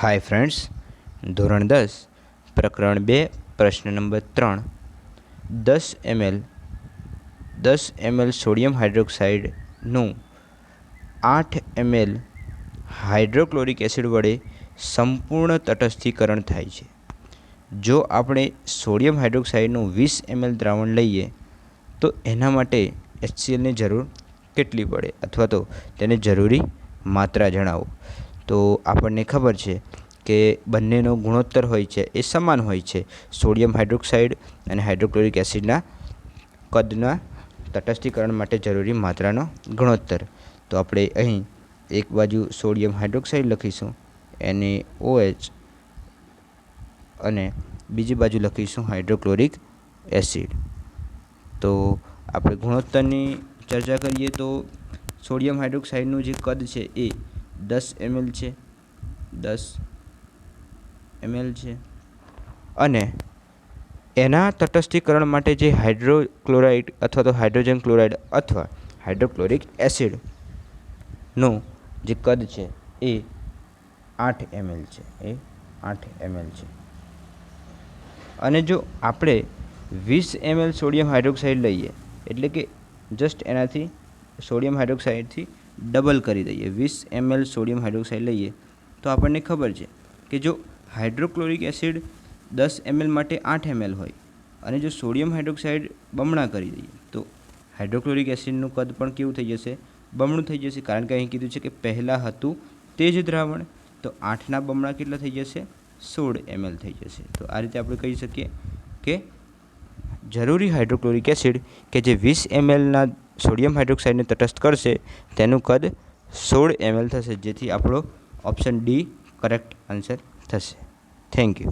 Hi friends, ધોરણ 10 પ્રકરણ 2 પ્રશ્ન નંબર 3 10 ml સોડિયમ હાઇડ્રોક્સાઇડનું 8 ml હાઇડ્રોક્લોરિક એસિડ વડે સંપૂર્ણ તટસ્થીકરણ થાય છે. જો આપણે સોડિયમ હાઇડ્રોક્સાઇડનું 20 ml દ્રાવણ લઈએ તો એના માટે HClની જરૂર કેટલી પડે અથવા તો તેને જરૂરી માત્રા જણાવો. તો આપણને ખબર છે કે બંનેનો ગુણોત્તર હોય છે એ સમાન હોય છે, સોડિયમ હાઇડ્રોક્સાઇડ અને હાઇડ્રોક્લોરિક એસિડના કદના તટસ્થીકરણ માટે જરૂરી માત્રાનો ગુણોત્તર. તો આપણે અહીં એક બાજુ સોડિયમ હાઇડ્રોક્સાઇડ લખીશું NaOH અને બીજી બાજુ લખીશું હાઇડ્રોક્લોરિક એસિડ. તો આપણે ગુણોત્તરની ચર્ચા કરીએ તો સોડિયમ હાઇડ્રોક્સાઇડનું જે કદ છે એ 10 ml છે, 10 ml છે અને એના તટસ્થીકરણ માટે જે હાઇડ્રોક્લોરાઇડ અથવા તો હાઇડ્રોજન ક્લોરાઇડ અથવા હાઇડ્રોક્લોરિક એસિડનું જે કદ છે એ 8 ml છે, અને જો આપણે 20 ml સોડિયમ હાઇડ્રોક્સાઇડ લઈએ એટલે કે જસ્ટ એનાથી સોડિયમ હાઇડ્રોક્સાઇડથી ડબલ કરી દઈએ, 20 ml સોડિયમ હાઇડ્રોક્સાઇડ લઈએ તો આપણને ખબર છે કે જો હાઇડ્રોક્લોરિક એસિડ 10 ml માટે 8 ml હોય અને જો સોડિયમ હાઇડ્રોક્સાઇડ બમણા કરી દઈએ તો હાઇડ્રોક્લોરિક એસિડનું કદ પણ કેવું થઈ જશે? બમણું થઈ જશે. કારણ કે અહીં કીધું છે કે પહેલાં હતું તે જ દ્રાવણ, તો 8ના બમણા કેટલા થઈ જશે? 16 ml થઈ જશે. તો આ રીતે આપણે કહી શકીએ કે જરૂરી હાઇડ્રોક્લોરિક એસિડ કે જે 20 mlના સોડિયમ હાઇડ્રોક્સાઇડને તટસ્થ કરશે તેનું કદ 16 ml થશે, જેથી આપણો ઓપ્શન ડી કરેક્ટ આન્સર થશે. Thank you.